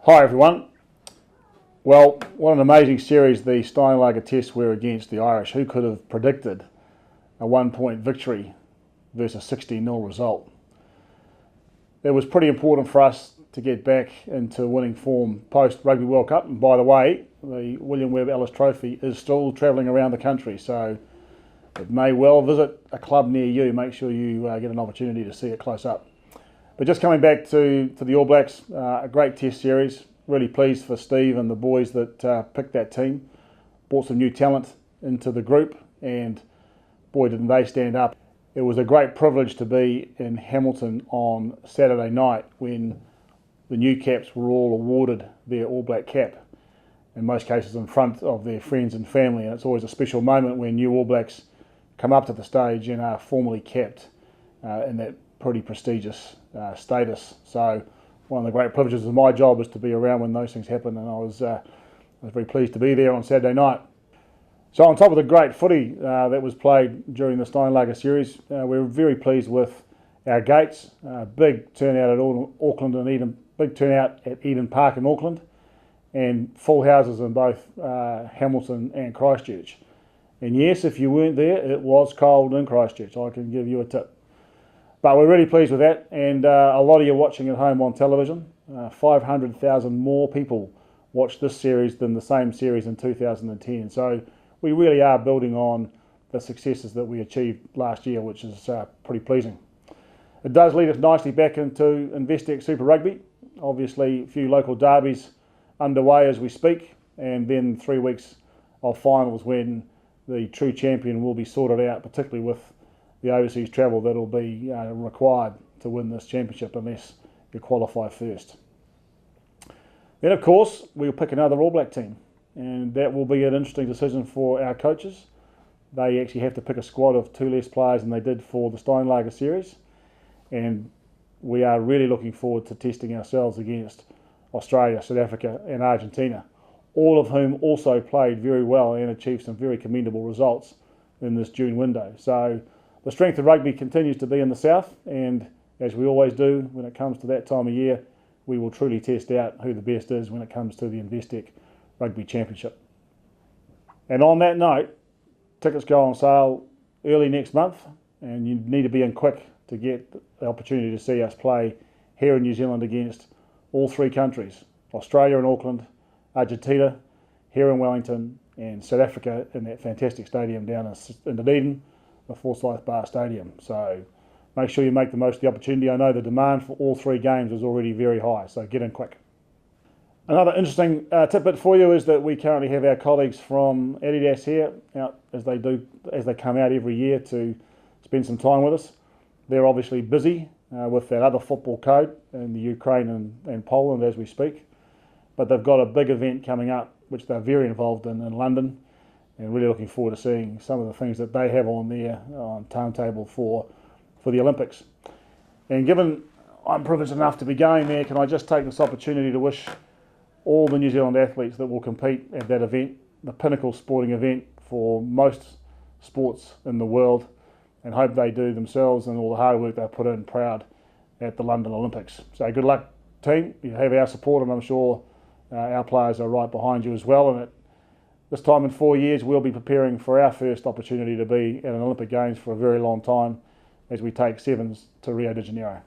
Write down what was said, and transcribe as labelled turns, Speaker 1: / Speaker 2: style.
Speaker 1: Hi everyone. Well, what an amazing series the Steinlager tests were against the Irish. Who could have predicted a 1-point victory versus a 16-0 result? It was pretty important for us to get back into winning form post Rugby World Cup. And by the way, the William Webb Ellis Trophy is still travelling around the country, so it may well visit a club near you. Make sure you get an opportunity to see it close up. But just coming back to the All Blacks, a great test series. Really pleased for Steve and the boys that picked that team. Brought some new talent into the group, and boy didn't they stand up. It was a great privilege to be in Hamilton on Saturday night when the new caps were all awarded their All Black cap, in most cases in front of their friends and family. And it's always a special moment when new All Blacks come up to the stage and are formally capped in that pretty prestigious status. So one of the great privileges of my job is to be around when those things happen, and I was very pleased to be there on Saturday night. So on top of the great footy that was played during the Steinlager series, we were very pleased with our gates. Big turnout at Auckland and Eden, big turnout at Eden Park in Auckland, and full houses in both Hamilton and Christchurch. And yes, if you weren't there, it was cold in Christchurch. I can give you a tip. But we're really pleased with that, and a lot of you watching at home on television. 500,000 more people watched this series than the same series in 2010. So we really are building on the successes that we achieved last year, which is pretty pleasing. It does lead us nicely back into Investec Super Rugby. Obviously, a few local derbies underway as we speak, and then 3 weeks of finals when the true champion will be sorted out, particularly with the overseas travel that'll be required to win this championship unless you qualify first. Then of course we'll pick another All Black team, and that will be an interesting decision for our coaches. They actually have to pick a squad of 2 less players than they did for the Steinlager series, and we are really looking forward to testing ourselves against Australia, South Africa and Argentina, all of whom also played very well and achieved some very commendable results in this June window. So the strength of rugby continues to be in the south, and as we always do when it comes to that time of year, we will truly test out who the best is when it comes to the Investec Rugby Championship. And on that note, tickets go on sale early next month, and you need to be in quick to get the opportunity to see us play here in New Zealand against all 3 countries, Australia in Auckland, Argentina here in Wellington, and South Africa in that fantastic stadium down in Dunedin, the Forsyth Bar Stadium. So make sure you make the most of the opportunity. I know the demand for all 3 games is already very high, so get in quick. Another interesting tidbit for you is that we currently have our colleagues from Adidas here out as they come out every year to spend some time with us. They're obviously busy with that other football code in the Ukraine and Poland as we speak, but they've got a big event coming up which they're very involved in London, and really looking forward to seeing some of the things that they have on their timetable for the Olympics. And given I'm privileged enough to be going there, can I just take this opportunity to wish all the New Zealand athletes that will compete at that event, the pinnacle sporting event for most sports in the world, and hope they do themselves and all the hard work they put in proud at the London Olympics. So good luck, team. You have our support, and I'm sure our players are right behind you as well. And this time in 4 years, we'll be preparing for our first opportunity to be at an Olympic Games for a very long time as we take sevens to Rio de Janeiro.